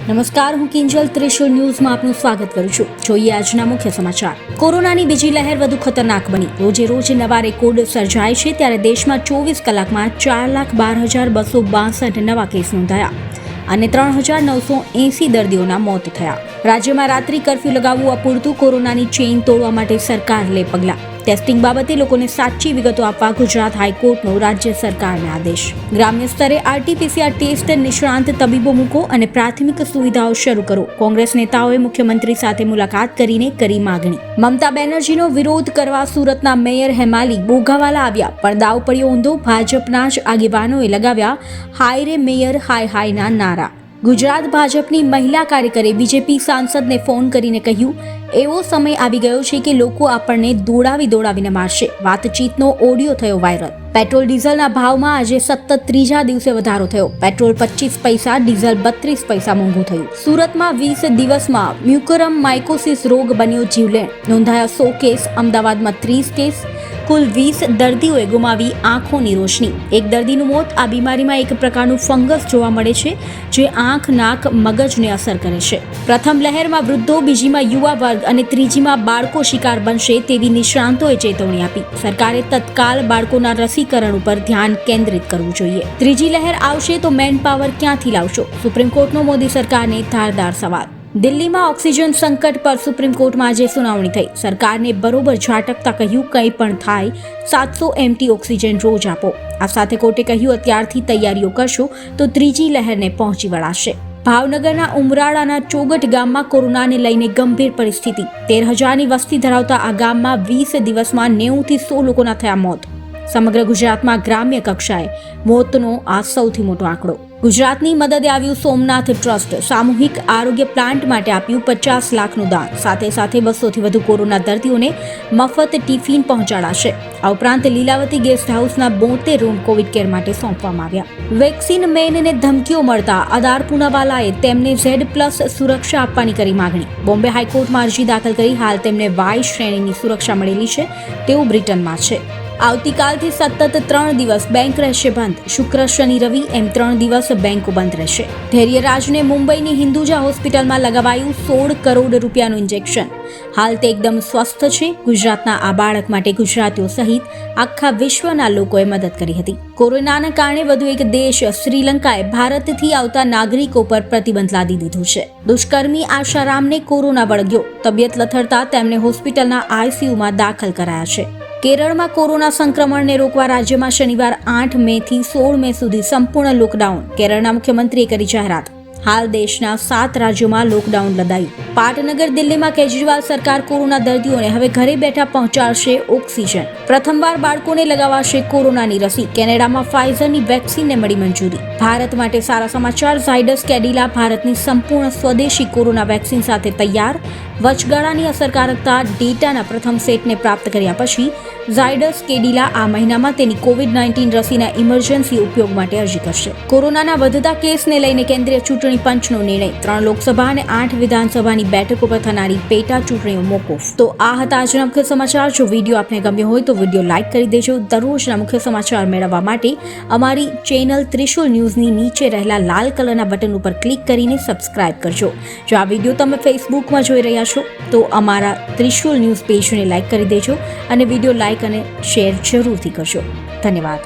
નમસ્કાર, હું કિંજલ ત્રિશુલ ન્યૂઝમાં આપનું સ્વાગત કરું છું. જોઈએ આજના મુખ્ય સમાચાર. કોરોનાની બીજી લહેર વધુ ખતરનાક બની. રોજે રોજ નવા રેકોર્ડ સર્જાય છે ત્યારે દેશમાં 24 કલાકમાં 4,12,262 નવા કેસ નોંધાયા અને 3,980 દર્દીઓના મોત થયા. રાજ્યમાં રાત્રિ કર્ફ્યુ લગાવવું અપૂરતું, કોરોનાની ચેઇન તોડવા માટે સરકાર લે પગલાં. ટેસ્ટિંગ બાબતે લોકોને સાચી વિગતો આપવા ગુજરાત હાઈકોર્ટનો રાજ્ય સરકારને આદેશ. ગ્રામ્ય સ્તરે RT-PCR ટેસ્ટ, નિષ્ણાંત તબીબો મૂકો અને પ્રાથમિક સુવિધાઓ શરૂ કરો. કોંગ્રેસ નેતાઓએ મુખ્યમંત્રી સાથે મુલાકાત કરીને કરી માગણી. મમતા બેનર્જીનો વિરોધ કરવા સુરતના મેયર હેમાલી બોઘાવાલા આવ્યા, પણ દાવ પડ્યો ઊંધો. ભાજપના જ આગેવાનોએ લગાવ્યા હાય રે મેયર હાય હાયના નારા. ગુજરાત ભાજપની મહિલા કાર્યકરે બીજેપી સાંસદને ફોન કરીને કહ્યું, એવો સમય આવી ગયો છે કે લોકો આપણને દોડાવીને મારશે. વાતચીતનો ઓડિયો થયો વાયરલ. પેટ્રોલ ડીઝલના ભાવમાં આજે સતત ત્રીજા દિવસે વધારો થયો. પેટ્રોલ 25 પૈસા, ડીઝલ 32 પૈસા મોંઘું થયું. સુરતમાં 20 દિવસમાં મ્યુકરમ માઇકોસિસ રોગ બન્યો જીવલેણ. નોંધાયા 100 કેસ. અમદાવાદમાં 30 કેસ. કુલ 20 દર્દીઓએ ગુમાવી આંખોની રોશની. એક દર્દીનું મોત. આ બીમારીમાં એક પ્રકારનું ફંગસ જોવા મળે છે જે આંખ, નાક, મગજને અસર કરે છે. પ્રથમ લહેરમાં વૃદ્ધો, બીજીમાં યુવા વર્ગ અને ત્રીજીમાં બાળકો શિકાર બનશે તેવી નિષ્ણાંતોએ ચેતવણી આપી. સરકારે તત્કાલ બાળકોના રસીકરણ ઉપર ધ્યાન કેન્દ્રિત કરવું જોઈએ. ત્રીજી લહેર આવશે તો મેન પાવર ક્યાંથી લાવશો? સુપ્રીમ કોર્ટનો મોદી સરકારને ધારદાર સવાલ. દિલ્હીમાં ઓક્સિજન સંકટ પર સુપ્રીમ કોર્ટમાં આજે સુનાવણી થઈ. સરકારને બરોબર ઝાટકતા કહ્યું, કંઈ પણ થાય 700 MT ઓક્સિજન રોજ આપો. આ સાથે કોર્ટે કહ્યું, અત્યારથી તૈયારીઓ કરશો તો ત્રીજી લહેરને પહોંચી વળાશે. ભાવનગરના ઉમરાળાના ચોગટ ગામમાં કોરોનાને લઈને ગંભીર પરિસ્થિતિ. 13,000ની વસ્તી ધરાવતા આ ગામમાં 20 દિવસમાં 90 થી 100 લોકોના થયા મોત. સમગ્ર ગુજરાતમાં ગ્રામ્ય કક્ષાએ મોતનો આ સૌથી મોટો આંકડો. ગુજરાતની મદદે આવ્યું સોમનાથ ટ્રસ્ટ. સામૂહિક આરોગ્ય પ્લાન્ટ માટે આપ્યું 50 લાખનું દાન. સાથે 200થી વધુ કોરોના દર્દીઓને મફત ટિફિન પહોંચાડાશે. આ ઉપરાંત લીલાવતી ગેસ્ટ હાઉસના 72 રૂમ કોવિડ કેર માટે સોંપવામાં આવ્યા. વેક્સિન મેનને ધમકીઓ મળતા અદાર પૂનાવાલાએ તેમને Z+ સુરક્ષા આપવાની કરી માગણી. બોમ્બે હાઈકોર્ટમાં અરજી દાખલ કરી. હાલ તેમને Y શ્રેણીની સુરક્ષા મળેલી છે. તેઓ બ્રિટનમાં છે. આવતીકાલથી સતત 3 દિવસ બેંક રહેશે બંધ. શુક્ર, શનિ, રવિ એમ 3 દિવસ બેંકો બંધ રહેશે. ધૈર્યરાજને મુંબઈની હિન્દુજા હોસ્પિટલમાં લગાવાયું 16 કરોડ રૂપિયાનું ઇન્જેક્શન. હાલ તે એકદમ સ્વસ્થ છે. ગુજરાતના આ બાળક માટે ગુજરાતીઓ સહિત આખા વિશ્વના લોકોએ મદદ કરી હતી. કોરોનાના કારણે વધુ એક દેશ શ્રીલંકાએ ભારતથી આવતા નાગરિકો પર પ્રતિબંધ લાદી દીધો છે. દુષ્કર્મી આશારામને કોરોના વળગ્યો. તબિયત લથડતા તેમને હોસ્પિટલના ICUમાં દાખલ કરાયા છે. કેરળમાં કોરોના સંક્રમણને રોકવા રાજ્યમાં શનિવાર 8 મે થી 16 મે સુધી સંપૂર્ણ લોકડાઉન. કેરળના મુખ્યમંત્રીએ કરી જાહેરાત. હાલ દેશના 7 રાજ્યોમાં લોકડાઉન લદાયું. પાટનગર દિલ્હીમાં કેજરીવાલ સરકાર કોરોના દર્દીઓને હવે ઘરે બેઠા પહોંચાડશે ઓક્સિજન. પ્રથમવાર બાળકોને લગાવાશે કોરોનાની રસી. કેનેડામાં ફાઇઝરની વેક્સિનને મળી મંજૂરી. ભારત માટે સારા સમાચાર. ઝાયડસ કેડિલા ભારતની સંપૂર્ણ સ્વદેશી કોરોના વેક્સિન સાથે તૈયાર. વચગાળાની અસરકારકતા ડેટાના પ્રથમ સેટને પ્રાપ્ત કર્યા પછી ઝાયડસ કેડિલા આ મહિનામાં તેની COVID-19 રસીના ઇમરજન્સી ઉપયોગ માટે અરજી કરશે. કોરોનાના વધતા કેસને લઈને કેન્દ્રીય ચૂંટણી પંચનો નિર્ણય. 3 લોકસભા અને 8 વિધાનસભાની બેઠકો પર થનારી પેટા ચૂંટણીઓ મોકૂફ. તો આ હતા આજના મુખ્ય સમાચાર. જો વિડીયો આપને ગમ્યો હોય તો વિડીયો લાઇક કરી દેજો. દરરોજના મુખ્ય સમાચાર મેળવવા માટે અમારી ચેનલ ત્રિશુલ ન્યૂઝની નીચે રહેલા લાલ કલરના બટન ઉપર ક્લિક કરીને સબસ્ક્રાઇબ કરજો. જો આ વિડીયો તમે ફેસબુકમાં જોઈ રહ્યા છો તો અમારા ત્રિશુલ ન્યૂઝ પેજને લાઇક કરી દેજો અને વિડીયો લાઇક અને શેર જરૂરથી કરજો. ધન્યવાદ.